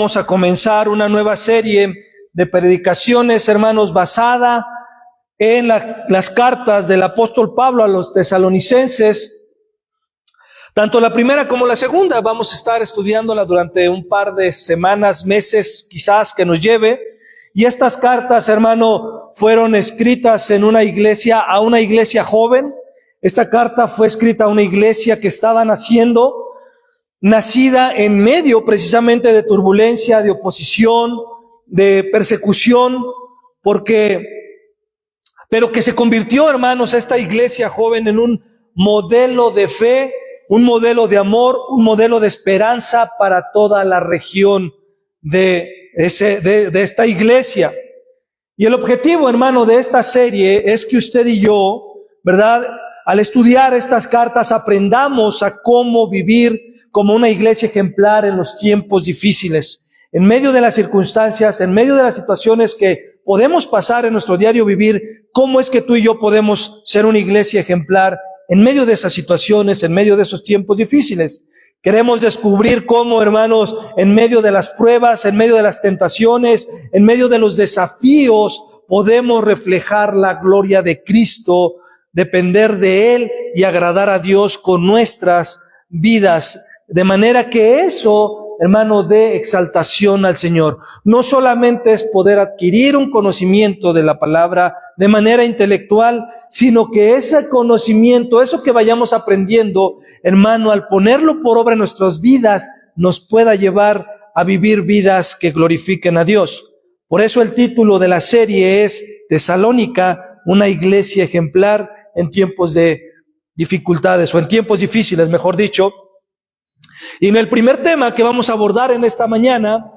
Vamos a comenzar una nueva serie de predicaciones, hermanos, basada en las cartas del apóstol Pablo a los tesalonicenses. Tanto la primera como la segunda vamos a estar estudiándola durante un par de semanas, meses quizás que nos lleve. Y estas cartas, hermano, fueron escritas en una iglesia, a una iglesia joven. Esta carta fue escrita a una iglesia que estaba naciendo, nacida en medio precisamente de turbulencia, de oposición, de persecución, pero que se convirtió, hermanos, esta iglesia joven en un modelo de fe, un modelo de amor, un modelo de esperanza para toda la región de esta iglesia. Y el objetivo, hermano, de esta serie es que usted y yo, ¿verdad?, al estudiar estas cartas aprendamos a cómo vivir como una iglesia ejemplar en los tiempos difíciles, en medio de las circunstancias, en medio de las situaciones que podemos pasar en nuestro diario vivir. ¿Cómo es que tú y yo podemos ser una iglesia ejemplar en medio de esas situaciones, en medio de esos tiempos difíciles? Queremos descubrir cómo, hermanos, en medio de las pruebas, en medio de las tentaciones, en medio de los desafíos, podemos reflejar la gloria de Cristo, depender de Él y agradar a Dios con nuestras vidas. De manera que eso, hermano, dé exaltación al Señor. No solamente es poder adquirir un conocimiento de la palabra de manera intelectual, sino que ese conocimiento, eso que vayamos aprendiendo, hermano, al ponerlo por obra en nuestras vidas, nos pueda llevar a vivir vidas que glorifiquen a Dios. Por eso el título de la serie es Tesalónica, una iglesia ejemplar en tiempos de dificultades, o en tiempos difíciles, mejor dicho. Y en el primer tema que vamos a abordar en esta mañana,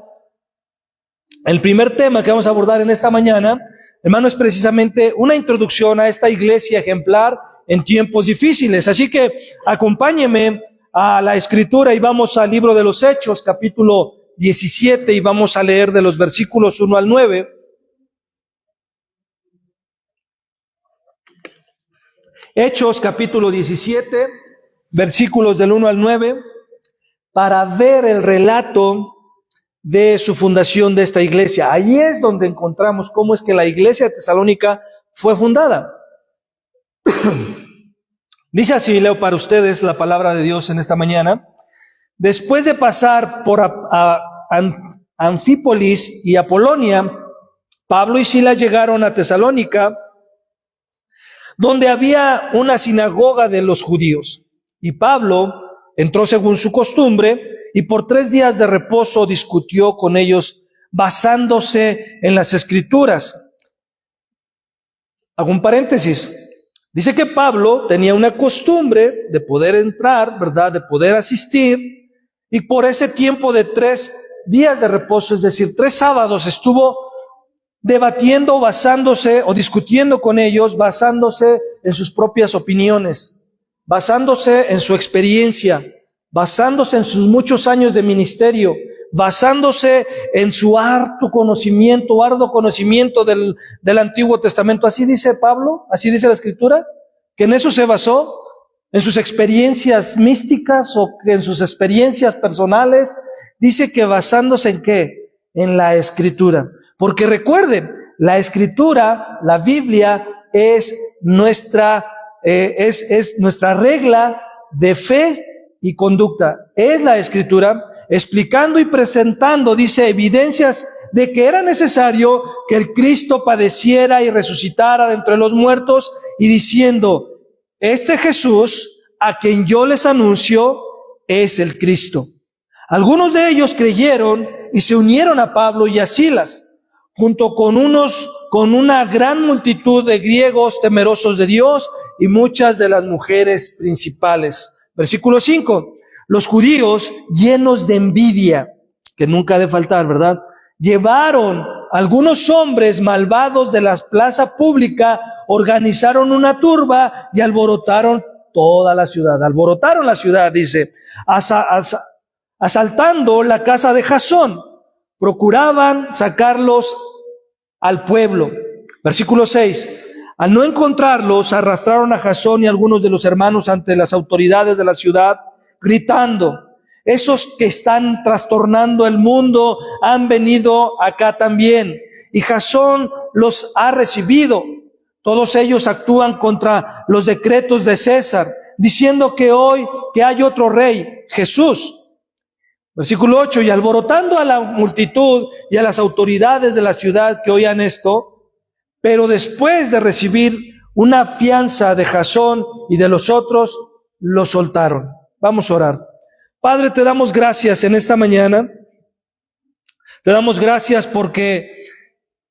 hermano, es precisamente una introducción a esta iglesia ejemplar en tiempos difíciles. Así que acompáñeme a la escritura y vamos al libro de los Hechos, capítulo 17, y vamos a leer de los versículos 1 al 9. Hechos, capítulo 17, versículos del 1 al 9. Para ver el relato de su fundación de esta iglesia. Ahí es donde encontramos cómo es que la iglesia de Tesalónica fue fundada. Dice así, leo para ustedes la palabra de Dios en esta mañana. Después de pasar por Anfípolis y Apolonia, Pablo y Silas llegaron a Tesalónica, donde había una sinagoga de los judíos. Y Pablo entró según su costumbre y por 3 días de reposo discutió con ellos basándose en las Escrituras. Hago un paréntesis. Dice que Pablo tenía una costumbre de poder entrar, ¿verdad?, de poder asistir, y por ese tiempo de 3 días de reposo, es decir, 3 sábados, estuvo debatiendo, basándose o discutiendo con ellos, basándose en sus propias opiniones, basándose en su experiencia, basándose en sus muchos años de ministerio, basándose en su arduo conocimiento del Antiguo Testamento. Así dice Pablo, así dice la Escritura, que en eso se basó, en sus experiencias místicas o en sus experiencias personales. Dice que basándose en ¿qué? En la Escritura. Porque recuerden, la Escritura, la Biblia, es nuestra regla de fe y conducta. Es la Escritura explicando y presentando, dice, evidencias de que era necesario que el Cristo padeciera y resucitara de entre los muertos, y diciendo, este Jesús a quien yo les anuncio es el Cristo. Algunos de ellos creyeron y se unieron a Pablo y a Silas, junto con una gran multitud de griegos temerosos de Dios y muchas de las mujeres principales. Versículo 5. Los judíos, llenos de envidia, que nunca ha de faltar, ¿verdad?, llevaron algunos hombres malvados de la plaza pública, organizaron una turba y alborotaron toda la ciudad. Alborotaron la ciudad, dice, asaltando la casa de Jasón. Procuraban sacarlos al pueblo. Versículo 6. Al no encontrarlos, arrastraron a Jasón y algunos de los hermanos ante las autoridades de la ciudad, gritando, Esos que están trastornando el mundo han venido acá también. Y Jasón los ha recibido. Todos ellos actúan contra los decretos de César, diciendo que hoy que hay otro rey, Jesús. Versículo 8, y alborotando a la multitud y a las autoridades de la ciudad que oían esto, pero después de recibir una fianza de Jasón y de los otros, lo soltaron. Vamos a orar. Padre, te damos gracias en esta mañana. Te damos gracias porque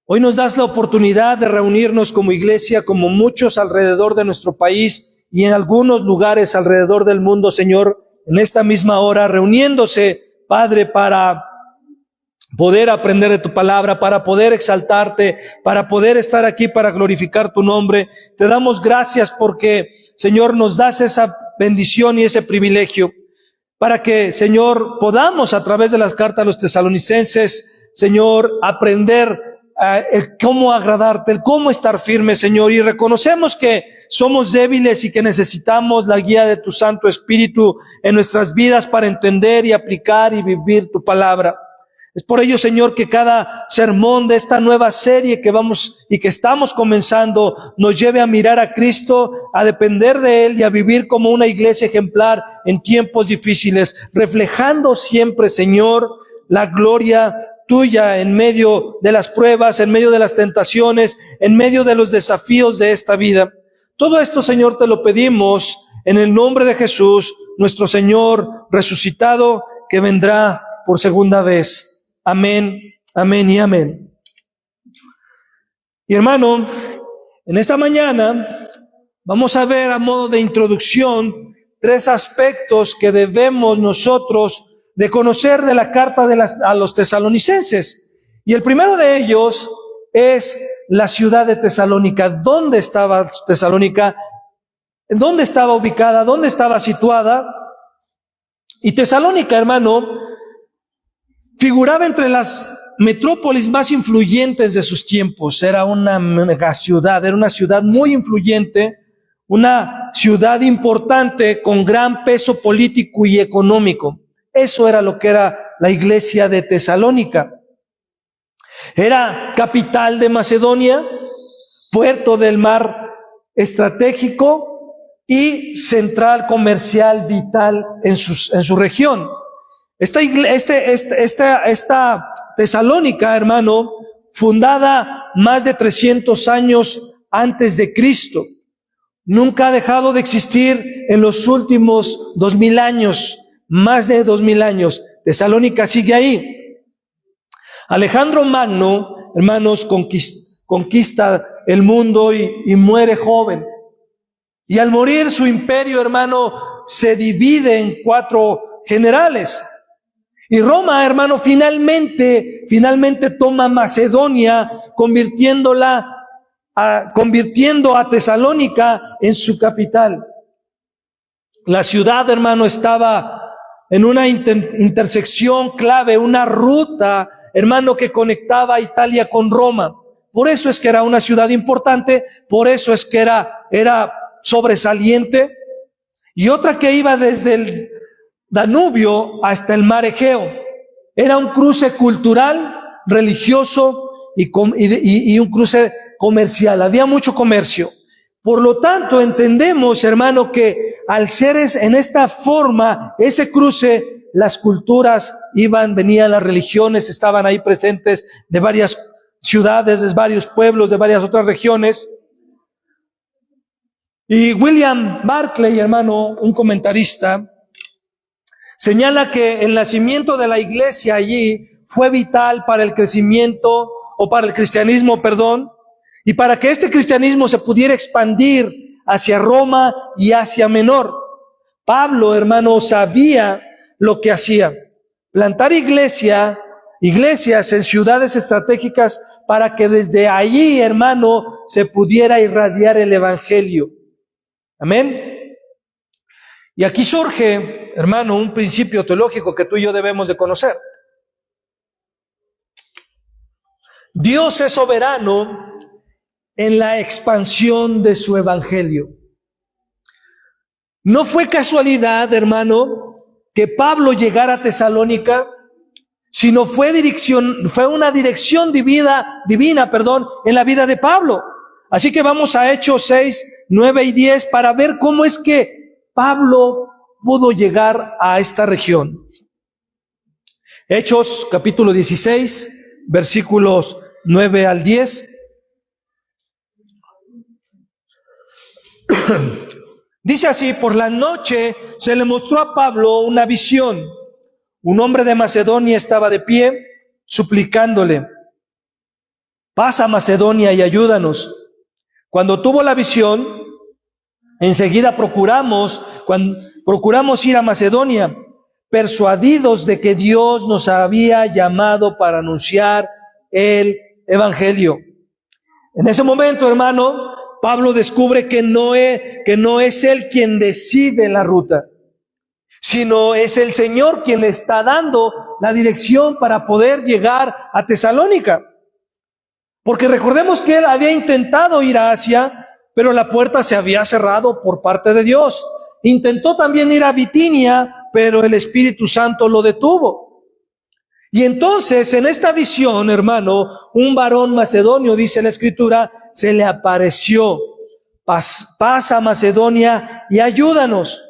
hoy nos das la oportunidad de reunirnos como iglesia, como muchos alrededor de nuestro país y en algunos lugares alrededor del mundo, Señor, en esta misma hora, reuniéndose, Padre, para poder aprender de tu palabra, para poder exaltarte, para poder estar aquí para glorificar tu nombre. Te damos gracias porque, Señor, nos das esa bendición y ese privilegio para que, Señor, podamos a través de las cartas a los tesalonicenses, Señor, aprender el cómo agradarte, el cómo estar firme, Señor, y reconocemos que somos débiles y que necesitamos la guía de tu Santo Espíritu en nuestras vidas para entender y aplicar y vivir tu palabra. Es por ello, Señor, que cada sermón de esta nueva serie que vamos y que estamos comenzando nos lleve a mirar a Cristo, a depender de Él y a vivir como una iglesia ejemplar en tiempos difíciles, reflejando siempre, Señor, la gloria tuya en medio de las pruebas, en medio de las tentaciones, en medio de los desafíos de esta vida. Todo esto, Señor, te lo pedimos en el nombre de Jesús, nuestro Señor resucitado, que vendrá por segunda vez. Amén, amén y amén. Y hermano, en esta mañana vamos a ver a modo de introducción 3 aspectos que debemos nosotros de conocer de la carta a los tesalonicenses. Y el primero de ellos es la ciudad de Tesalónica. ¿Dónde estaba Tesalónica? ¿Dónde estaba ubicada? ¿Dónde estaba situada? Y Tesalónica, hermano, figuraba entre las metrópolis más influyentes de sus tiempos. Era una mega ciudad, era una ciudad muy influyente, una ciudad importante con gran peso político y económico. Eso era lo que era la iglesia de Tesalónica. Era capital de Macedonia, puerto del mar estratégico y central comercial vital en su región. Esta Tesalónica, hermano, fundada más de 300 años antes de Cristo, nunca ha dejado de existir en los últimos 2000 años, más de 2000 años. Tesalónica sigue ahí. Alejandro Magno, hermanos, conquista el mundo y muere joven. Y al morir su imperio, hermano, se divide en 4 generales. Y Roma, hermano, finalmente toma Macedonia, convirtiendo a Tesalónica en su capital. La ciudad, hermano, estaba en una intersección clave, una ruta, hermano, que conectaba a Italia con Roma. Por eso es que era una ciudad importante, por eso es que era sobresaliente. Y otra que iba desde el Danubio hasta el mar Egeo. Era un cruce cultural, religioso y un cruce comercial. Había mucho comercio. Por lo tanto, entendemos, hermano, que al ser en esta forma, ese cruce, las culturas venían, las religiones estaban ahí presentes de varias ciudades, de varios pueblos, de varias otras regiones. Y William Barclay, hermano, un comentarista, señala que el nacimiento de la iglesia allí fue vital para el crecimiento, o para el cristianismo, y para que este cristianismo se pudiera expandir hacia Roma y Asia Menor. Pablo, hermano, sabía lo que hacía: plantar iglesias en ciudades estratégicas para que desde allí, hermano, se pudiera irradiar el evangelio. Amén. Y aquí surge, hermano, un principio teológico que tú y yo debemos de conocer. Dios es soberano en la expansión de su evangelio. No fue casualidad, hermano, que Pablo llegara a Tesalónica, sino fue una dirección divina, en la vida de Pablo. Así que vamos a Hechos 6, 9 y 10 para ver cómo es que Pablo pudo llegar a esta región. Hechos capítulo 16, versículos 9 al 10. Dice así: por la noche se le mostró a Pablo una visión. Un hombre de Macedonia estaba de pie, suplicándole: pasa a Macedonia y ayúdanos. Cuando tuvo la visión, enseguida procuramos ir a Macedonia, persuadidos de que Dios nos había llamado para anunciar el Evangelio. En ese momento, hermano, Pablo descubre que no es él quien decide la ruta, sino es el Señor quien le está dando la dirección para poder llegar a Tesalónica. Porque recordemos que él había intentado ir a Asia, pero la puerta se había cerrado por parte de Dios. Intentó también ir a Bitinia, pero el Espíritu Santo lo detuvo. Y entonces, en esta visión, hermano, un varón macedonio, dice la Escritura, se le apareció: pasa a Macedonia y ayúdanos.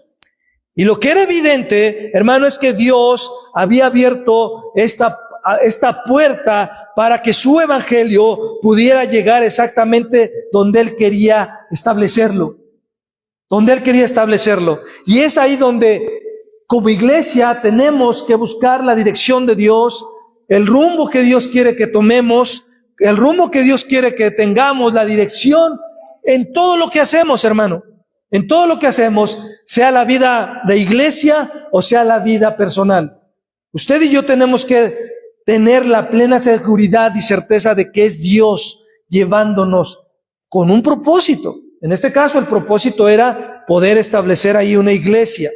Y lo que era evidente, hermano, es que Dios había abierto esta puerta para que su evangelio pudiera llegar exactamente donde Él quería establecerlo. Y es ahí donde, como iglesia, tenemos que buscar la dirección de Dios, el rumbo que Dios quiere que tomemos, el rumbo que Dios quiere que tengamos, la dirección en todo lo que hacemos, hermano. En todo lo que hacemos, sea la vida de iglesia o sea la vida personal. Usted y yo tenemos que tener la plena seguridad y certeza de que es Dios llevándonos con un propósito. En este caso, el propósito era poder establecer ahí una iglesia.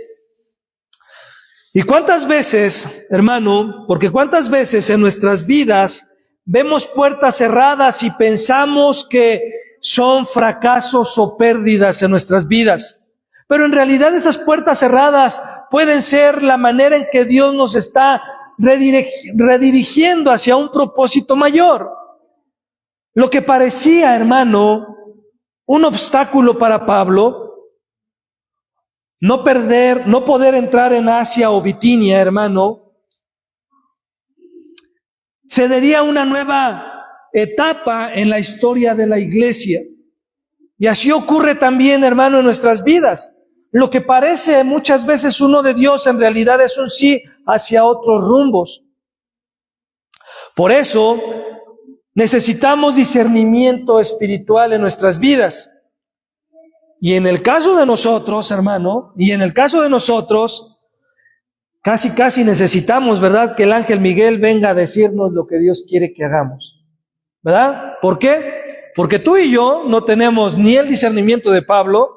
¿Y cuántas veces, hermano, porque cuántas veces en nuestras vidas vemos puertas cerradas y pensamos que son fracasos o pérdidas en nuestras vidas? Pero en realidad esas puertas cerradas pueden ser la manera en que Dios nos está redirigiendo hacia un propósito mayor. Lo que parecía, hermano, un obstáculo para Pablo, no poder entrar en Asia o Bitinia, hermano, se daría una nueva etapa en la historia de la iglesia. Y así ocurre también, hermano, en nuestras vidas. Lo que parece muchas veces uno de Dios, en realidad es un sí hacia otros rumbos. Por eso, necesitamos discernimiento espiritual en nuestras vidas. Y en el caso de nosotros, hermano, casi necesitamos, ¿verdad?, que el ángel Miguel venga a decirnos lo que Dios quiere que hagamos. ¿Verdad? ¿Por qué? Porque tú y yo no tenemos ni el discernimiento de Pablo,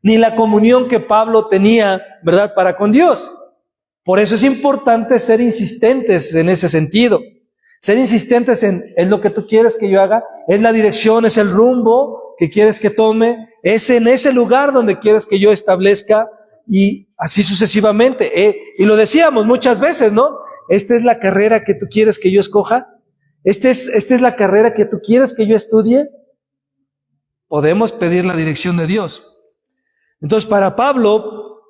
ni la comunión que Pablo tenía, ¿verdad?, para con Dios. Por eso es importante ser insistentes en ese sentido. Ser insistentes es lo que tú quieres que yo haga, es la dirección, es el rumbo que quieres que tome, es en ese lugar donde quieres que yo establezca, y así sucesivamente. Y lo decíamos muchas veces, ¿no? Esta es la carrera que tú quieres que yo escoja. Esta es la carrera que tú quieres que yo estudie. Podemos pedir la dirección de Dios. Entonces, para Pablo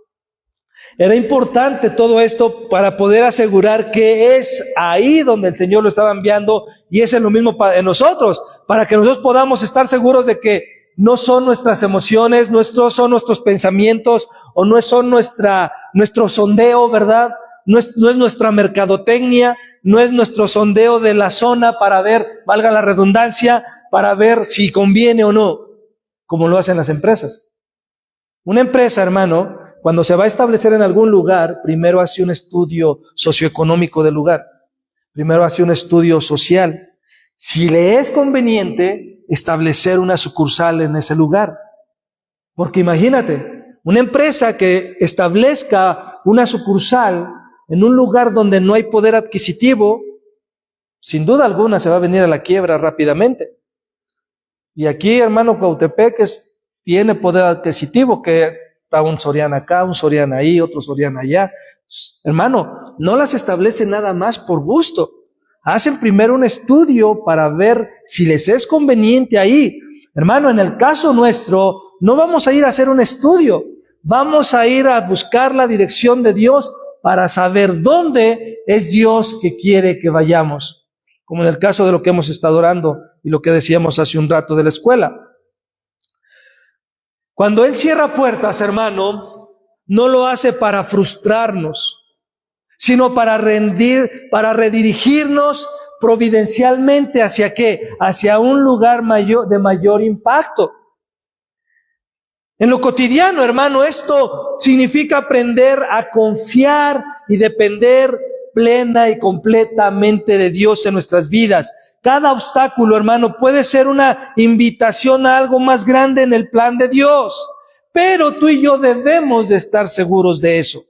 era importante todo esto para poder asegurar que es ahí donde el Señor lo estaba enviando, y es lo mismo para nosotros, para que nosotros podamos estar seguros de que no son nuestras emociones, son nuestros pensamientos, o no son nuestro sondeo, ¿verdad? No es nuestra mercadotecnia, no es nuestro sondeo de la zona para ver, valga la redundancia, para ver si conviene o no, como lo hacen las empresas. Una empresa, hermano, cuando se va a establecer en algún lugar, primero hace un estudio socioeconómico del lugar. Primero hace un estudio social. Si le es conveniente establecer una sucursal en ese lugar. Porque imagínate, una empresa que establezca una sucursal en un lugar donde no hay poder adquisitivo, sin duda alguna se va a venir a la quiebra rápidamente. Y aquí, hermano, Cuautepec tiene poder adquisitivo, que Está un Soriana acá, un Soriana ahí, otro Soriana allá. Hermano, no las establecen nada más por gusto. Hacen primero un estudio para ver si les es conveniente ahí. Hermano, en el caso nuestro, no vamos a ir a hacer un estudio. Vamos a ir a buscar la dirección de Dios para saber dónde es Dios que quiere que vayamos. Como en el caso de lo que hemos estado orando y lo que decíamos hace un rato de la escuela. Cuando Él cierra puertas, hermano, no lo hace para frustrarnos, sino para redirigirnos providencialmente hacia ¿qué? Hacia un lugar de mayor impacto. En lo cotidiano, hermano, esto significa aprender a confiar y depender plena y completamente de Dios en nuestras vidas. Cada obstáculo, hermano, puede ser una invitación a algo más grande en el plan de Dios. Pero tú y yo debemos de estar seguros de eso.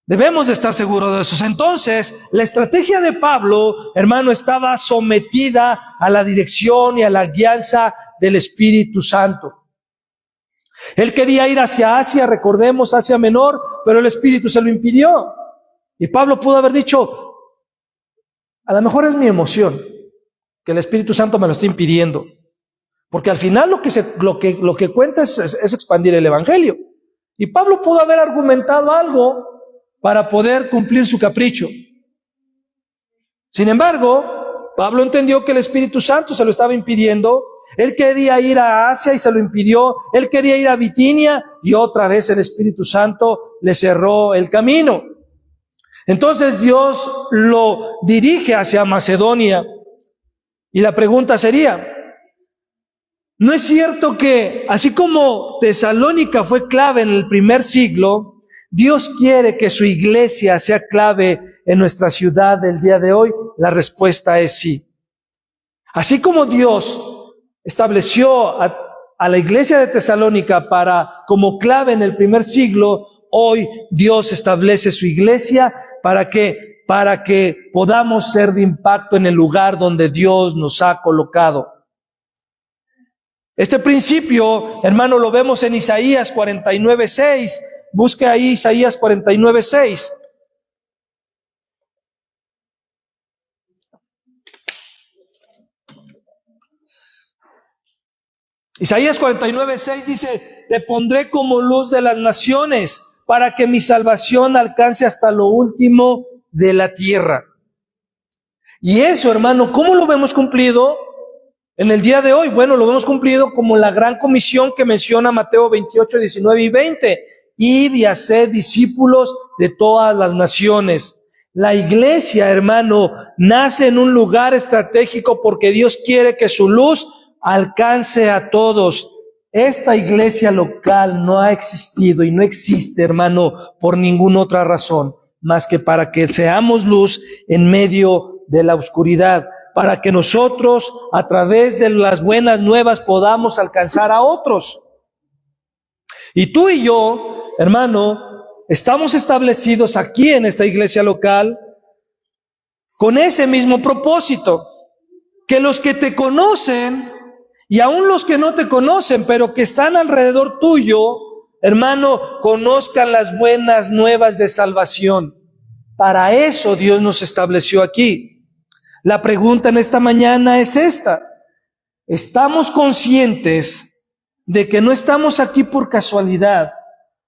Debemos de estar seguros de eso. Entonces, la estrategia de Pablo, hermano, estaba sometida a la dirección y a la guianza del Espíritu Santo. Él quería ir hacia Asia, recordemos, Asia Menor, pero el Espíritu se lo impidió. Y Pablo pudo haber dicho, a lo mejor es mi emoción, que el Espíritu Santo me lo está impidiendo. Porque al final lo que cuenta es expandir el Evangelio. Y Pablo pudo haber argumentado algo para poder cumplir su capricho. Sin embargo, Pablo entendió que el Espíritu Santo se lo estaba impidiendo. Él quería ir a Asia y se lo impidió. Él quería ir a Bitinia y otra vez el Espíritu Santo le cerró el camino. Entonces Dios lo dirige hacia Macedonia. Y la pregunta sería, ¿no es cierto que así como Tesalónica fue clave en el primer siglo, Dios quiere que su iglesia sea clave en nuestra ciudad del día de hoy? La respuesta es sí. Así como Dios estableció a la iglesia de Tesalónica como clave en el primer siglo, hoy Dios establece su iglesia para que podamos ser de impacto en el lugar donde Dios nos ha colocado. Este principio, hermano, lo vemos en Isaías 49:6. Busque ahí Isaías 49:6. Isaías 49:6 dice, te pondré como luz de las naciones para que mi salvación alcance hasta lo último de la tierra. Y eso, hermano, ¿cómo lo vemos cumplido en el día de hoy? Bueno, lo vemos cumplido como la gran comisión que menciona Mateo 28, 19 y 20. Id y haced discípulos de todas las naciones. La iglesia, hermano, nace en un lugar estratégico porque Dios quiere que su luz alcance a todos. Esta iglesia local no ha existido y no existe, hermano, por ninguna otra razón, más que para que seamos luz en medio de la oscuridad, para que nosotros, a través de las buenas nuevas, podamos alcanzar a otros. Y tú y yo, hermano, estamos establecidos aquí en esta iglesia local con ese mismo propósito, que los que te conocen y aún los que no te conocen, pero que están alrededor tuyo, hermano, conozcan las buenas nuevas de salvación. Para eso Dios nos estableció aquí. La pregunta en esta mañana es esta: ¿estamos conscientes de que no estamos aquí por casualidad,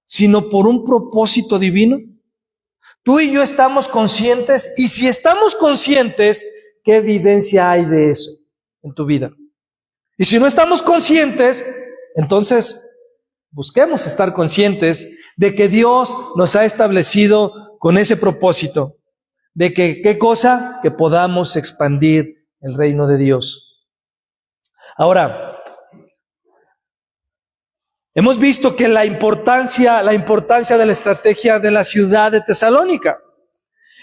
sino por un propósito divino? Tú y yo estamos conscientes, y si estamos conscientes, ¿qué evidencia hay de eso en tu vida? Y si no estamos conscientes, entonces busquemos estar conscientes de que Dios nos ha establecido con ese propósito, de que, ¿qué cosa? Que podamos expandir el reino de Dios. Ahora, hemos visto que la importancia de la estrategia de la ciudad de Tesalónica.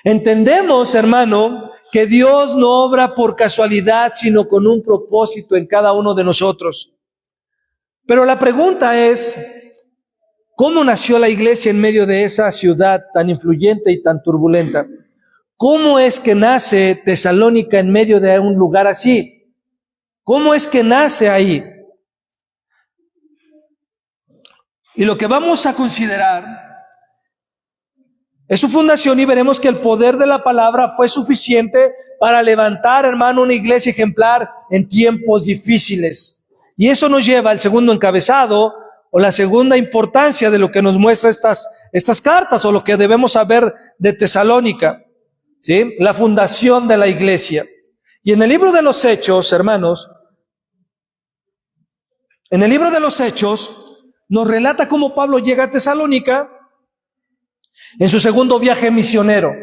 Entendemos, hermano, que Dios no obra por casualidad, sino con un propósito en cada uno de nosotros. Pero la pregunta es, ¿cómo nació la iglesia en medio de esa ciudad tan influyente y tan turbulenta? ¿Cómo es que nace Tesalónica en medio de un lugar así? ¿Cómo es que nace ahí? Y lo que vamos a considerar es su fundación, y veremos que el poder de la palabra fue suficiente para levantar, hermano, una iglesia ejemplar en tiempos difíciles. Y eso nos lleva al segundo encabezado, o la segunda importancia de lo que nos muestra estas cartas, o lo que debemos saber de Tesalónica, ¿sí? La fundación de la iglesia. Y en el libro de los Hechos, hermanos, en el libro de los Hechos, nos relata cómo Pablo llega a Tesalónica en su segundo viaje misionero.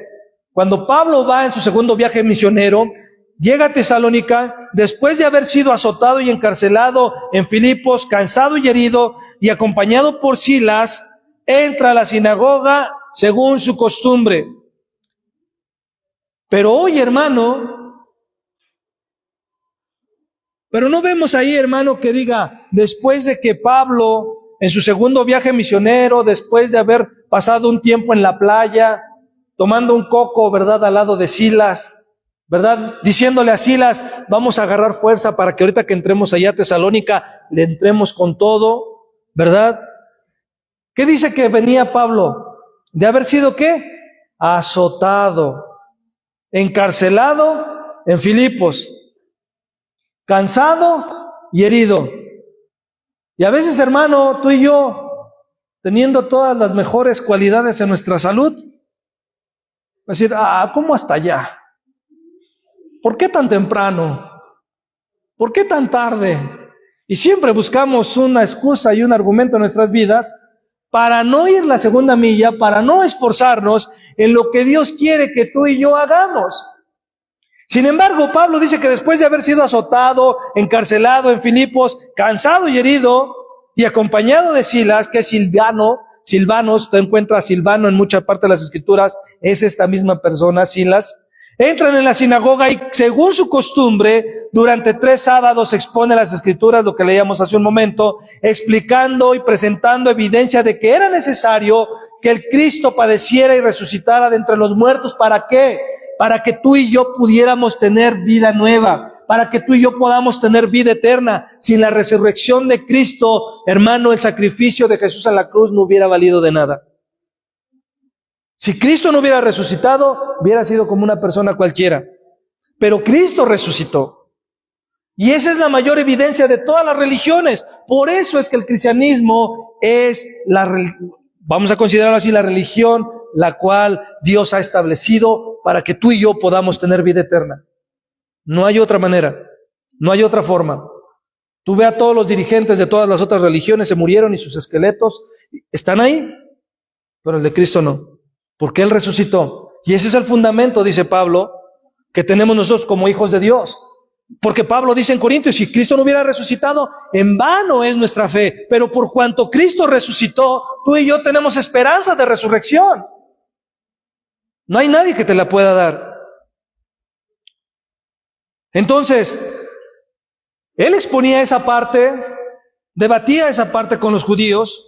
Cuando Pablo va en su segundo viaje misionero, llega a Tesalónica después de haber sido azotado y encarcelado en Filipos, cansado y herido, y acompañado por Silas, entra a la sinagoga según su costumbre. Pero hoy, hermano, pero no vemos ahí, hermano, que diga, después de que Pablo, en su segundo viaje misionero, después de haber pasado un tiempo en la playa, tomando un coco, ¿verdad?, al lado de Silas, ¿verdad?, diciéndole a Silas, vamos a agarrar fuerza para que ahorita que entremos allá a Tesalónica, le entremos con todo, ¿verdad? ¿Qué dice que venía Pablo? De haber sido, ¿qué? Azotado, encarcelado en Filipos, cansado y herido. Y a veces, hermano, tú y yo, teniendo todas las mejores cualidades en nuestra salud, decir, ¿cómo hasta allá? ¿Por qué tan temprano? ¿Por qué tan tarde? Y siempre buscamos una excusa y un argumento en nuestras vidas para no ir la segunda milla, para no esforzarnos en lo que Dios quiere que tú y yo hagamos. Sin embargo, Pablo dice que después de haber sido azotado, encarcelado en Filipos, cansado y herido, y acompañado de Silas, que es Silvanos, tú encuentras Silvano en mucha parte de las Escrituras, es esta misma persona, Silas, entran en la sinagoga y según su costumbre, durante 3 sábados expone las Escrituras, lo que leíamos hace un momento, explicando y presentando evidencia de que era necesario que el Cristo padeciera y resucitara de entre los muertos. ¿Para qué? Para que tú y yo pudiéramos tener vida nueva, para que tú y yo podamos tener vida eterna. Sin la resurrección de Cristo, hermano, el sacrificio de Jesús en la cruz no hubiera valido de nada. Si Cristo no hubiera resucitado, hubiera sido como una persona cualquiera. Pero Cristo resucitó. Y esa es la mayor evidencia de todas las religiones. Por eso es que el cristianismo es vamos a considerarlo así, la religión la cual Dios ha establecido para que tú y yo podamos tener vida eterna. No hay otra manera, no hay otra forma. Tú ve a todos los dirigentes de todas las otras religiones, se murieron y sus esqueletos están ahí, pero el de Cristo no, porque Él resucitó. Y ese es el fundamento, dice Pablo, que tenemos nosotros como hijos de Dios. Porque Pablo dice en Corintios, si Cristo no hubiera resucitado, en vano es nuestra fe. Pero por cuanto Cristo resucitó, tú y yo tenemos esperanza de resurrección. No hay nadie que te la pueda dar. Entonces, él exponía esa parte, debatía esa parte con los judíos,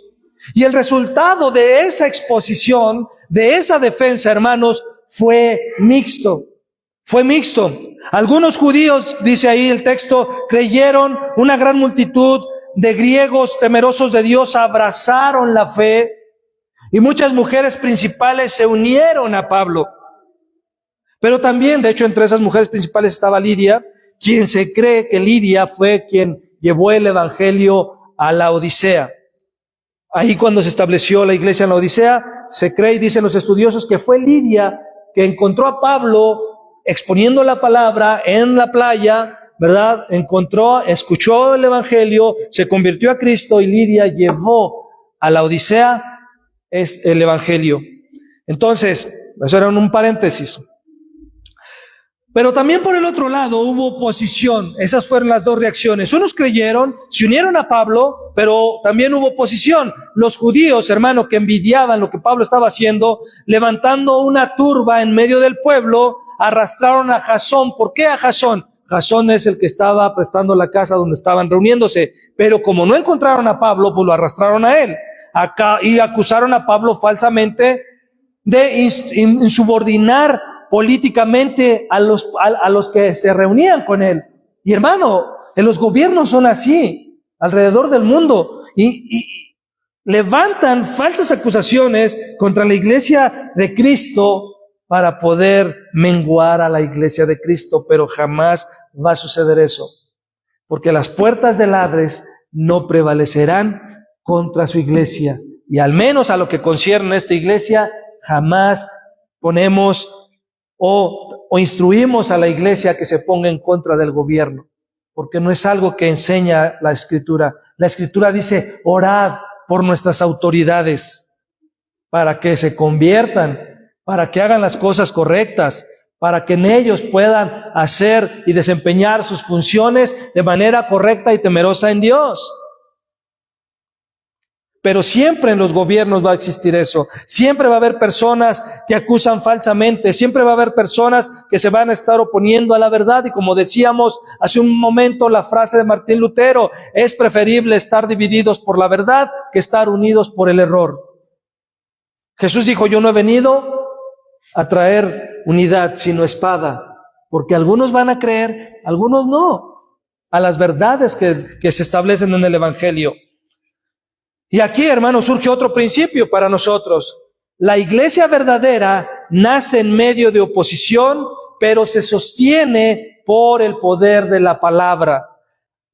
y el resultado de esa exposición, de esa defensa, hermanos, fue mixto. Fue mixto. Algunos judíos, dice ahí el texto, creyeron, una gran multitud de griegos temerosos de Dios abrazaron la fe, y muchas mujeres principales se unieron a Pablo. Pero también, de hecho, entre esas mujeres principales estaba Lidia, quien se cree que Lidia fue quien llevó el evangelio a la Odisea. Ahí cuando se estableció la iglesia en la Odisea, se cree y dicen los estudiosos que fue Lidia que encontró a Pablo exponiendo la palabra en la playa, ¿verdad? Escuchó el evangelio, se convirtió a Cristo y Lidia llevó a la Odisea el evangelio. Entonces, eso era un paréntesis. Pero también por el otro lado hubo oposición. Esas fueron las dos reacciones. Unos creyeron, se unieron a Pablo, pero también hubo oposición. Los judíos, hermano, que envidiaban lo que Pablo estaba haciendo, levantando una turba en medio del pueblo, arrastraron a Jasón. ¿Por qué a Jasón? Jasón es el que estaba prestando la casa donde estaban reuniéndose. Pero como no encontraron a Pablo, pues lo arrastraron a él. Y acusaron a Pablo falsamente de insubordinar políticamente a los que se reunían con él. Y hermano, en los gobiernos son así, alrededor del mundo. levantan falsas acusaciones contra la iglesia de Cristo para poder menguar a la iglesia de Cristo, pero jamás va a suceder eso, porque las puertas del Hades no prevalecerán contra su iglesia, y al menos a lo que concierne a esta iglesia, jamás ponemos o instruimos a la iglesia que se ponga en contra del gobierno, porque no es algo que enseña la Escritura. La Escritura dice: orad por nuestras autoridades para que se conviertan, para que hagan las cosas correctas, para que en ellos puedan hacer y desempeñar sus funciones de manera correcta y temerosa en Dios. Pero siempre en los gobiernos va a existir eso. Siempre va a haber personas que acusan falsamente. Siempre va a haber personas que se van a estar oponiendo a la verdad. Y como decíamos hace un momento, la frase de Martín Lutero: es preferible estar divididos por la verdad que estar unidos por el error. Jesús dijo: yo no he venido a traer unidad, sino espada. Porque algunos van a creer, algunos no, a las verdades que se establecen en el Evangelio. Y aquí, hermanos, surge otro principio para nosotros. La iglesia verdadera nace en medio de oposición, pero se sostiene por el poder de la palabra.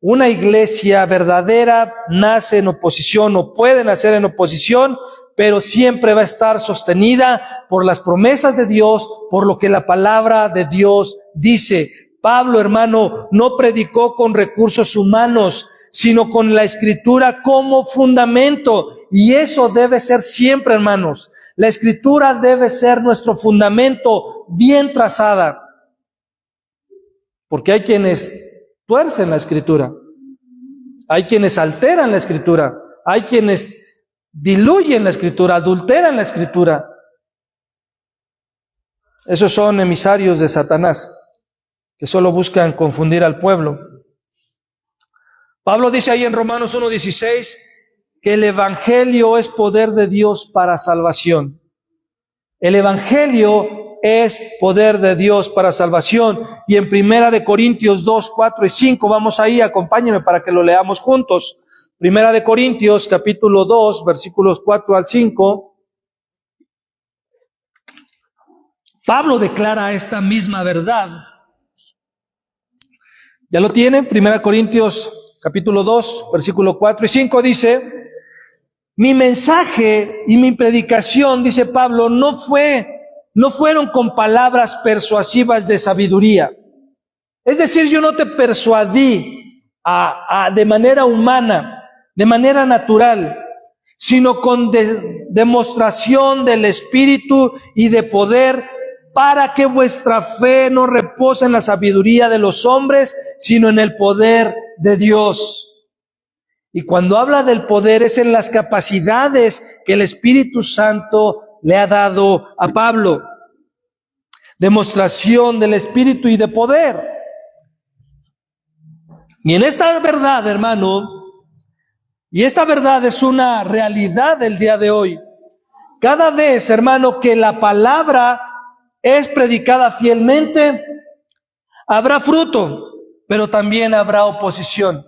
Una iglesia verdadera nace en oposición o puede nacer en oposición, pero siempre va a estar sostenida por las promesas de Dios, por lo que la palabra de Dios dice. Pablo, hermano, no predicó con recursos humanos, sino con la Escritura como fundamento. Y eso debe ser siempre, hermanos. La Escritura debe ser nuestro fundamento bien trazada. Porque hay quienes tuercen la Escritura. Hay quienes alteran la Escritura. Hay quienes diluyen la Escritura, adulteran la Escritura. Esos son emisarios de Satanás, que solo buscan confundir al pueblo. Pablo dice ahí en Romanos 1:16 que el Evangelio es poder de Dios para salvación. El Evangelio es poder de Dios para salvación. Y en 1 Corintios 2, 4 y 5, vamos ahí, acompáñenme para que lo leamos juntos. 1 Corintios capítulo 2, versículos 4 al 5. Pablo declara esta misma verdad. ¿Ya lo tienen? 1 Corintios capítulo 2, versículo 4 y 5 dice: mi mensaje y mi predicación, dice Pablo, no fueron con palabras persuasivas de sabiduría. Es decir, yo no te persuadí de manera humana, de manera natural, sino con demostración del Espíritu y de poder, para que vuestra fe no repose en la sabiduría de los hombres, sino en el poder de Dios. Y cuando habla del poder, es en las capacidades que el Espíritu Santo le ha dado a Pablo. Demostración del Espíritu y de poder. Y en esta verdad, hermano, y esta verdad es una realidad del día de hoy. Cada vez, hermano, que la palabra es predicada fielmente, habrá fruto, pero también habrá oposición.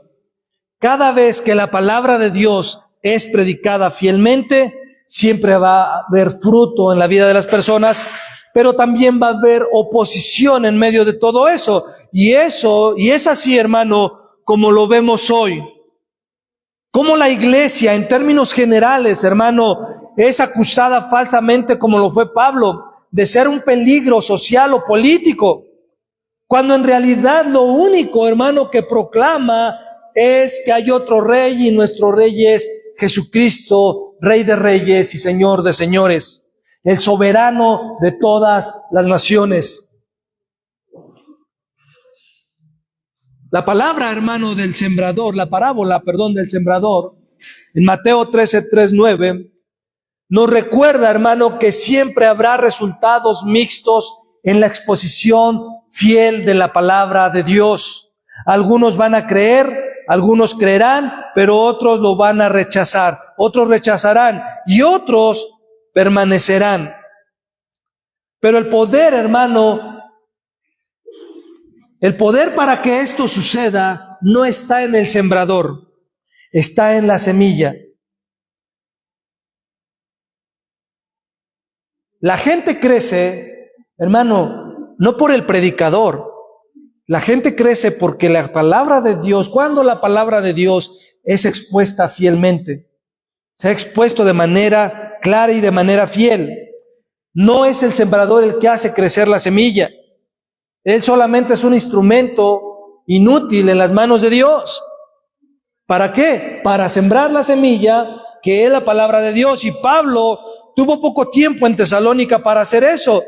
Cada vez que la palabra de Dios es predicada fielmente, siempre va a haber fruto en la vida de las personas, pero también va a haber oposición en medio de todo eso. Y es así, hermano, como lo vemos hoy. Como la iglesia, en términos generales, hermano, es acusada falsamente, como lo fue Pablo, de ser un peligro social o político, cuando en realidad lo único, hermano, que proclama es que hay otro rey, y nuestro rey es Jesucristo, Rey de reyes y Señor de señores, el soberano de todas las naciones. La palabra, hermano, del sembrador, la parábola, del sembrador, en Mateo 13:3-9, nos recuerda, hermano, que siempre habrá resultados mixtos en la exposición fiel de la palabra de Dios. Algunos van a creer, algunos creerán, pero otros lo van a rechazar. Otros rechazarán y otros permanecerán. Pero el poder, hermano, el poder para que esto suceda no está en el sembrador, está en la semilla. La gente crece, hermano, no por el predicador. La gente crece porque la palabra de Dios, cuando la palabra de Dios es expuesta fielmente, se ha expuesto de manera clara y de manera fiel. No es el sembrador el que hace crecer la semilla. Él solamente es un instrumento inútil en las manos de Dios. ¿Para qué? Para sembrar la semilla, que es la palabra de Dios. Y Pablo tuvo poco tiempo en Tesalónica para hacer eso.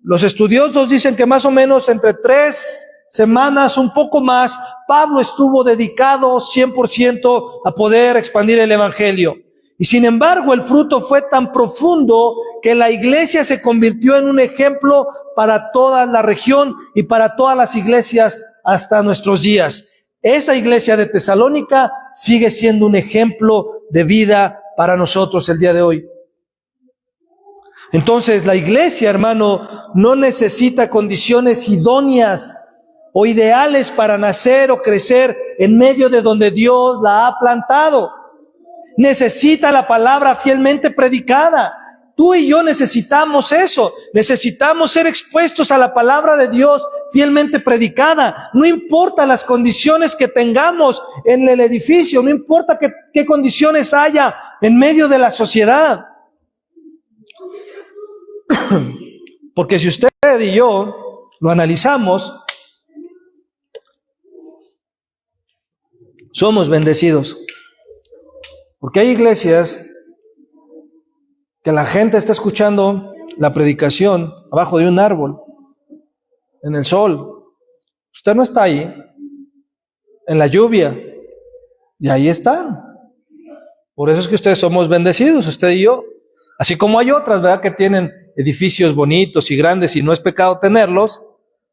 Los estudiosos dicen que más o menos entre 3 semanas, un poco más, Pablo estuvo dedicado 100% a poder expandir el evangelio. Y sin embargo, el fruto fue tan profundo que la iglesia se convirtió en un ejemplo para toda la región y para todas las iglesias hasta nuestros días. Esa iglesia de Tesalónica sigue siendo un ejemplo de vida para nosotros el día de hoy. Entonces, la iglesia, hermano, no necesita condiciones idóneas o ideales para nacer o crecer en medio de donde Dios la ha plantado. Necesita la palabra fielmente predicada. Tú y yo necesitamos eso. Necesitamos ser expuestos a la palabra de Dios fielmente predicada. No importa las condiciones que tengamos en el edificio, no importa qué condiciones haya en medio de la sociedad. Porque si usted y yo lo analizamos, somos bendecidos. Porque hay iglesias que la gente está escuchando la predicación abajo de un árbol, en el sol. Usted no está ahí, en la lluvia, y ahí están. Por eso es que ustedes somos bendecidos, usted y yo. Así como hay otras, ¿verdad?, que tienen edificios bonitos y grandes y no es pecado tenerlos,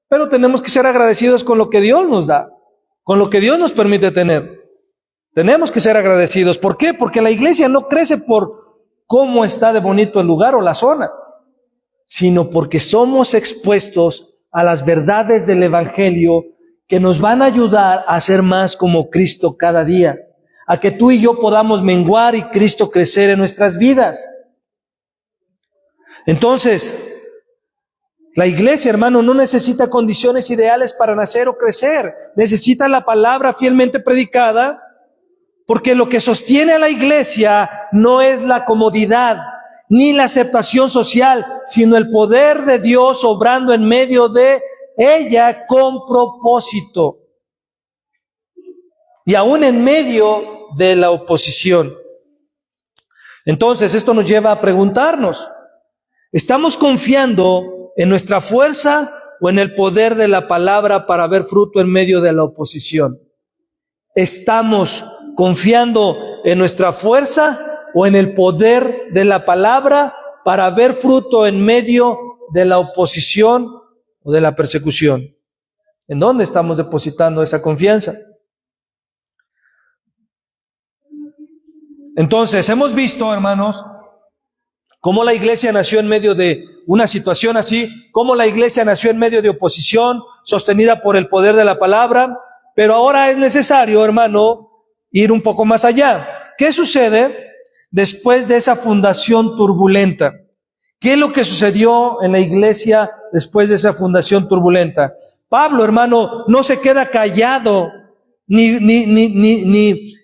pero tenemos que ser agradecidos con lo que Dios nos da, con lo que Dios nos permite tener. Tenemos que ser agradecidos. ¿Por qué? Porque la iglesia no crece por cómo está de bonito el lugar o la zona, sino porque somos expuestos a las verdades del evangelio que nos van a ayudar a ser más como Cristo cada día, a que tú y yo podamos menguar y Cristo crecer en nuestras vidas. Entonces, la iglesia, hermano, no necesita condiciones ideales para nacer o crecer. Necesita la palabra fielmente predicada, porque lo que sostiene a la iglesia no es la comodidad ni la aceptación social, sino el poder de Dios obrando en medio de ella con propósito. Y aún en medio de la oposición. Entonces, esto nos lleva a preguntarnos, ¿estamos confiando en nuestra fuerza o en el poder de la palabra para ver fruto en medio de la oposición? ¿Estamos confiando en nuestra fuerza o en el poder de la palabra para ver fruto en medio de la oposición o de la persecución? ¿En dónde estamos depositando esa confianza? Entonces, hemos visto, hermanos, cómo la iglesia nació en medio de una situación así, cómo la iglesia nació en medio de oposición, sostenida por el poder de la palabra, pero ahora es necesario, hermano, ir un poco más allá. ¿Qué sucede después de esa fundación turbulenta? ¿Qué es lo que sucedió en la iglesia después de esa fundación turbulenta? Pablo, hermano, no se queda callado ni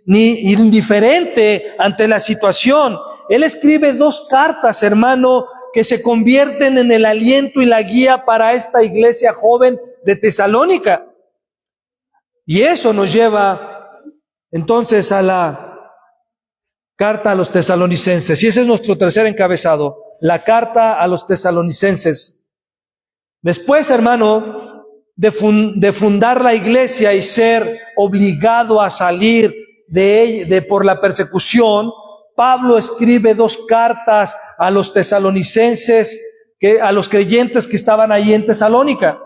indiferente ante la situación. Él escribe 2 cartas, hermano, que se convierten en el aliento y la guía para esta iglesia joven de Tesalónica. Y eso nos lleva entonces a la carta a los tesalonicenses. Y ese es nuestro tercer encabezado, la carta a los tesalonicenses. Después, hermano, de fundar la iglesia y ser obligado a salir por la persecución, Pablo escribe 2 cartas a los tesalonicenses, a los creyentes que estaban ahí en Tesalónica.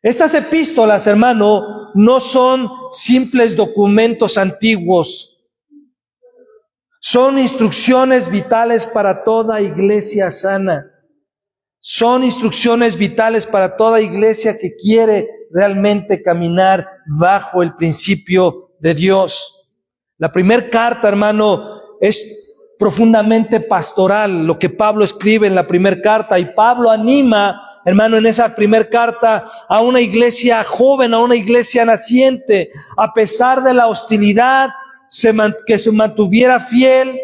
Estas epístolas, hermano, no son simples documentos antiguos. Son instrucciones vitales para toda iglesia sana. Son instrucciones vitales para toda iglesia que quiere realmente caminar bajo el principio de Dios. La primera carta, hermano, es profundamente pastoral, lo que Pablo escribe en la primera carta. Y Pablo anima, hermano, en esa primera carta a una iglesia joven, a una iglesia naciente, a pesar de la hostilidad, que se mantuviera fiel.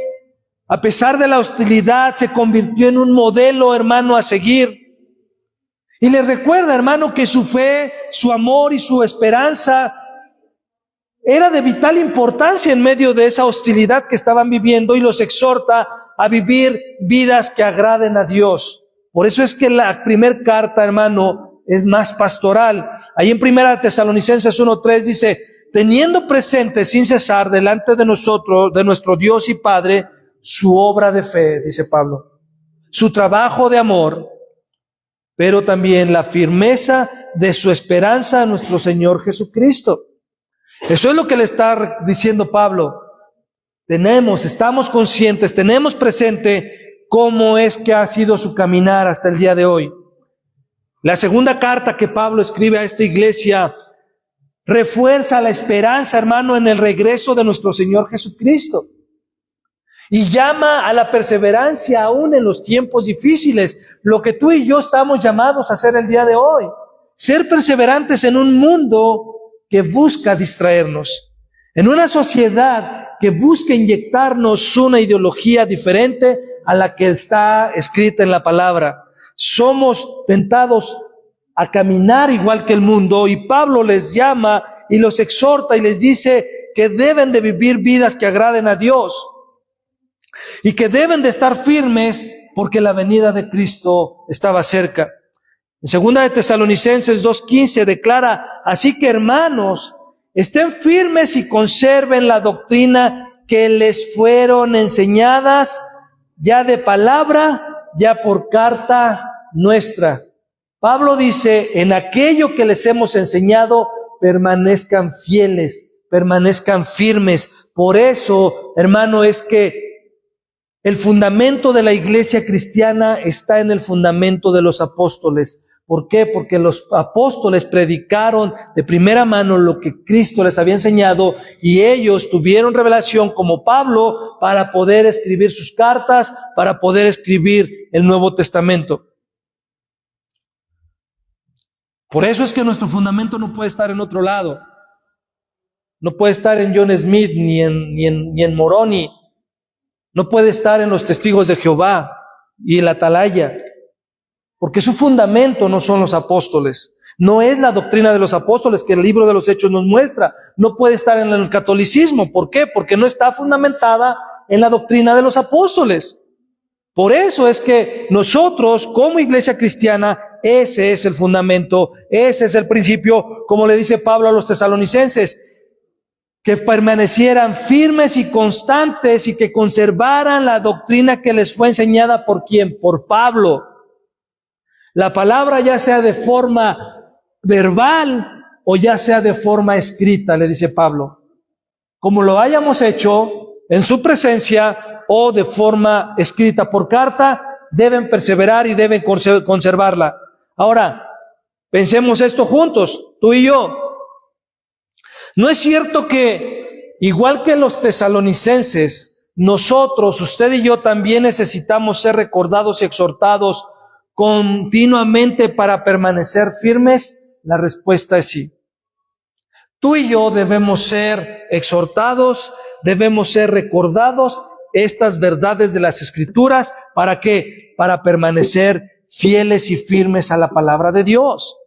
A pesar de la hostilidad, se convirtió en un modelo, hermano, a seguir. Y les recuerda, hermano, que su fe, su amor y su esperanza era de vital importancia en medio de esa hostilidad que estaban viviendo, y los exhorta a vivir vidas que agraden a Dios. Por eso es que la primera carta, hermano, es más pastoral. Ahí en 1 Tesalonicenses 1:3 dice: teniendo presente sin cesar delante de nosotros, de nuestro Dios y Padre, su obra de fe, dice Pablo, su trabajo de amor, pero también la firmeza de su esperanza en nuestro Señor Jesucristo. Eso es lo que le está diciendo Pablo. Estamos conscientes, tenemos presente cómo es que ha sido su caminar hasta el día de hoy. La segunda carta que Pablo escribe a esta iglesia refuerza la esperanza, hermano, en el regreso de nuestro Señor Jesucristo. Y llama a la perseverancia aún en los tiempos difíciles, lo que tú y yo estamos llamados a hacer el día de hoy. Ser perseverantes en un mundo que busca distraernos, en una sociedad que busca inyectarnos una ideología diferente a la que está escrita en la palabra. Somos tentados a caminar igual que el mundo, y Pablo les llama y los exhorta y les dice que deben de vivir vidas que agraden a Dios y que deben de estar firmes porque la venida de Cristo estaba cerca. En 2 Tesalonicenses 2:15 declara: así que, hermanos, estén firmes y conserven la doctrina que les fueron enseñadas, ya de palabra, ya por carta nuestra. Pablo dice: en aquello que les hemos enseñado, permanezcan fieles, permanezcan firmes. Por eso, hermano, es que el fundamento de la iglesia cristiana está en el fundamento de los apóstoles. ¿Por qué? Porque los apóstoles predicaron de primera mano lo que Cristo les había enseñado, y ellos tuvieron revelación como Pablo para poder escribir sus cartas, para poder escribir el Nuevo Testamento. Por eso es que nuestro fundamento no puede estar en otro lado. No puede estar en John Smith ni en Moroni. No puede estar en los testigos de Jehová y en la atalaya. Porque su fundamento no son los apóstoles. No es la doctrina de los apóstoles que el libro de los Hechos nos muestra. No puede estar en el catolicismo. ¿Por qué? Porque no está fundamentada en la doctrina de los apóstoles. Por eso es que nosotros, como iglesia cristiana, ese es el fundamento, ese es el principio, como le dice Pablo a los tesalonicenses, que permanecieran firmes y constantes y que conservaran la doctrina que les fue enseñada ¿por quién? Por Pablo. La palabra, ya sea de forma verbal o ya sea de forma escrita, le dice Pablo. Como lo hayamos hecho en su presencia o de forma escrita por carta, deben perseverar y deben conservarla. Ahora, pensemos esto juntos, tú y yo. ¿No es cierto que, igual que los tesalonicenses, nosotros, usted y yo, también necesitamos ser recordados y exhortados continuamente para permanecer firmes? La respuesta es sí. Tú y yo debemos ser exhortados, debemos ser recordados estas verdades de las Escrituras. ¿Para qué? Para permanecer fieles y firmes a la palabra de Dios.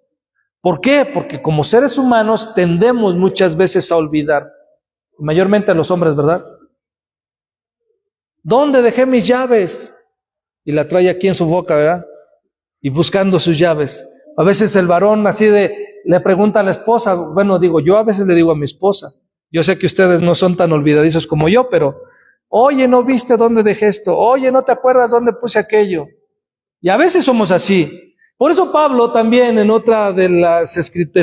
¿Por qué? Porque como seres humanos tendemos muchas veces a olvidar, mayormente a los hombres, ¿verdad? ¿Dónde dejé mis llaves? Y la trae aquí en su boca, ¿verdad? Y buscando sus llaves. A veces el varón le pregunta a la esposa, yo a veces le digo a mi esposa, yo sé que ustedes no son tan olvidadizos como yo, pero, oye, ¿no viste dónde dejé esto? Oye, ¿no te acuerdas dónde puse aquello? Y a veces somos así. Por eso Pablo también en otra de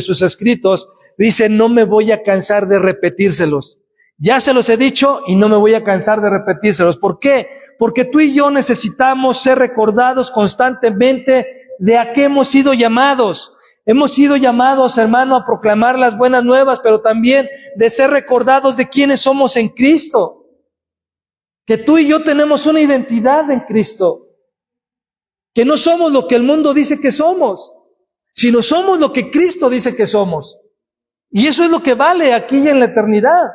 sus escritos dice: no me voy a cansar de repetírselos. Ya se los he dicho y no me voy a cansar de repetírselos. ¿Por qué? Porque tú y yo necesitamos ser recordados constantemente de a qué hemos sido llamados. Hemos sido llamados, hermano, a proclamar las buenas nuevas, pero también de ser recordados de quiénes somos en Cristo. que tú y yo tenemos una identidad en Cristo, que no somos lo que el mundo dice que somos, sino somos lo que Cristo dice que somos. Y eso es lo que vale aquí y en la eternidad.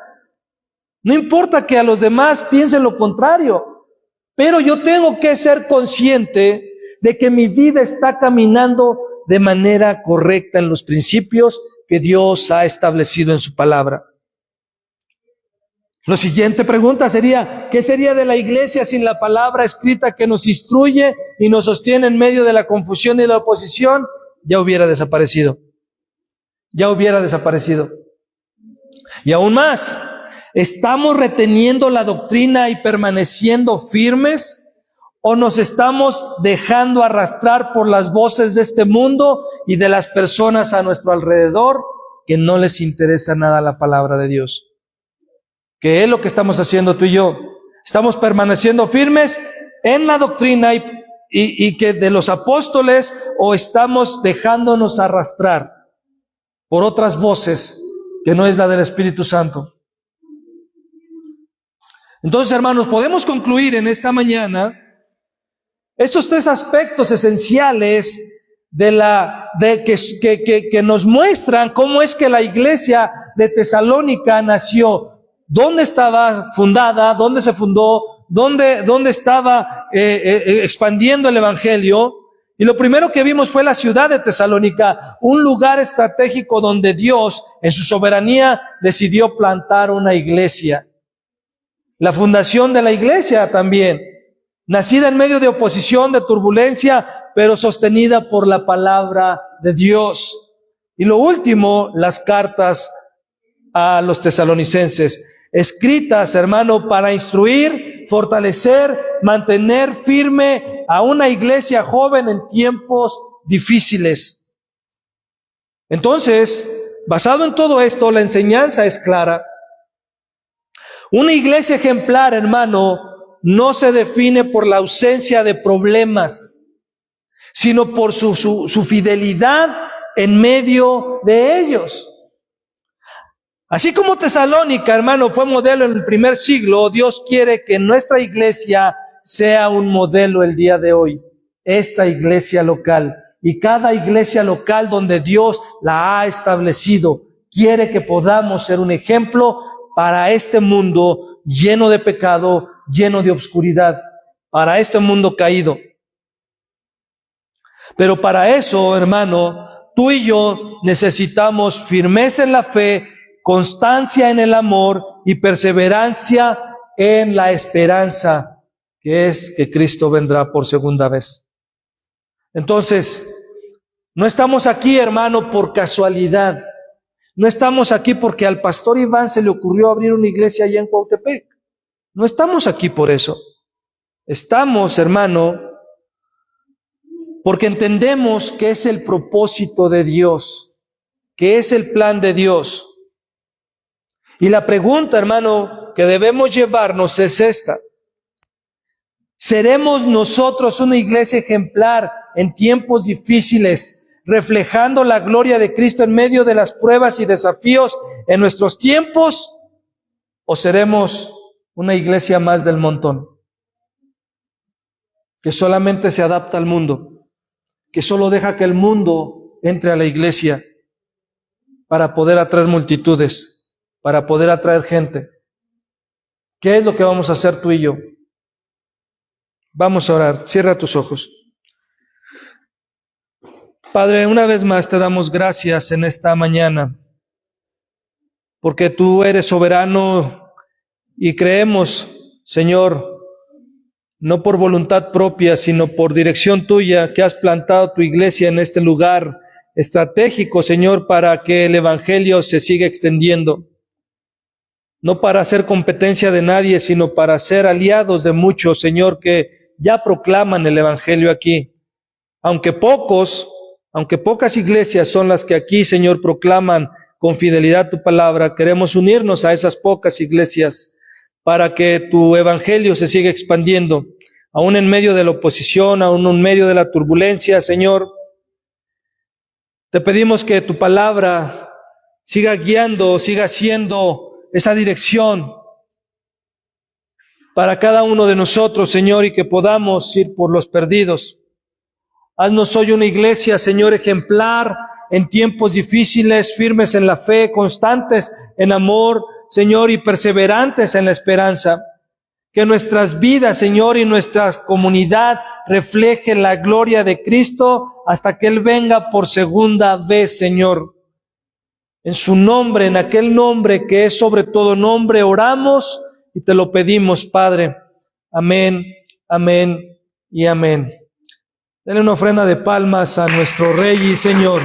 No importa que a los demás piensen lo contrario, pero yo tengo que ser consciente de que mi vida está caminando de manera correcta en los principios que Dios ha establecido en su palabra. La siguiente pregunta sería, ¿qué sería de la iglesia sin la palabra escrita que nos instruye y nos sostiene en medio de la confusión y la oposición? Ya hubiera desaparecido. Ya hubiera desaparecido. Y aún más, ¿estamos reteniendo la doctrina y permaneciendo firmes? ¿O nos estamos dejando arrastrar por las voces de este mundo y de las personas a nuestro alrededor que no les interesa nada la palabra de Dios? ¿Qué es lo que estamos haciendo tú y yo? ¿Estamos permaneciendo firmes en la doctrina y que de los apóstoles, o estamos dejándonos arrastrar por otras voces que no es la del Espíritu Santo? Entonces, hermanos, podemos concluir en esta mañana estos tres aspectos esenciales que nos muestran cómo es que la iglesia de Tesalónica nació. ¿Dónde estaba fundada? ¿Dónde se fundó? ¿Dónde estaba expandiendo el evangelio? Y lo primero que vimos fue la ciudad de Tesalónica, un lugar estratégico donde Dios, en su soberanía, decidió plantar una iglesia. La fundación de la iglesia también, nacida en medio de oposición, de turbulencia, pero sostenida por la palabra de Dios. Y lo último, las cartas a los tesalonicenses, escritas, hermano, para instruir, fortalecer, mantener firme a una iglesia joven en tiempos difíciles. Entonces, basado en todo esto, la enseñanza es clara. Una iglesia ejemplar, hermano, no se define por la ausencia de problemas, sino por su fidelidad en medio de ellos. Así como Tesalónica, hermano, fue modelo en el primer siglo, Dios quiere que nuestra iglesia sea un modelo el día de hoy. Esta iglesia local y cada iglesia local donde Dios la ha establecido, quiere que podamos ser un ejemplo para este mundo lleno de pecado, lleno de obscuridad, para este mundo caído. Pero para eso, hermano, tú y yo necesitamos firmeza en la fe, constancia en el amor y perseverancia en la esperanza, que es que Cristo vendrá por segunda vez. Entonces, no estamos aquí, hermano, por casualidad. No estamos aquí porque al pastor Iván se le ocurrió abrir una iglesia allá en Cuautepec. No estamos aquí por eso. Estamos, hermano, porque entendemos que es el propósito de Dios, que es el plan de Dios. Y la pregunta, hermano, que debemos llevarnos es esta: ¿seremos nosotros una iglesia ejemplar en tiempos difíciles, reflejando la gloria de Cristo en medio de las pruebas y desafíos en nuestros tiempos? ¿O seremos una iglesia más del montón, que solamente se adapta al mundo, que solo deja que el mundo entre a la iglesia para poder atraer multitudes, para poder atraer gente? ¿Qué es lo que vamos a hacer tú y yo? Vamos a orar. Cierra tus ojos. Padre, una vez más te damos gracias en esta mañana, porque tú eres soberano y creemos, Señor, no por voluntad propia, sino por dirección tuya, que has plantado tu iglesia en este lugar estratégico, Señor, para que el evangelio se siga extendiendo. No para hacer competencia de nadie, sino para ser aliados de muchos, Señor, que ya proclaman el evangelio aquí. Aunque pocas iglesias son las que aquí, Señor, proclaman con fidelidad tu palabra, queremos unirnos a esas pocas iglesias para que tu evangelio se siga expandiendo, aún en medio de la oposición, aún en medio de la turbulencia, Señor. Te pedimos que tu palabra siga guiando, siga siendo esa dirección para cada uno de nosotros, Señor, y que podamos ir por los perdidos. Haznos hoy una iglesia, Señor, ejemplar en tiempos difíciles, firmes en la fe, constantes en amor, Señor, y perseverantes en la esperanza. Que nuestras vidas, Señor, y nuestra comunidad reflejen la gloria de Cristo hasta que Él venga por segunda vez, Señor. En su nombre, en aquel nombre que es sobre todo nombre, oramos y te lo pedimos, Padre. Amén, amén y amén. Denle una ofrenda de palmas a nuestro Rey y Señor.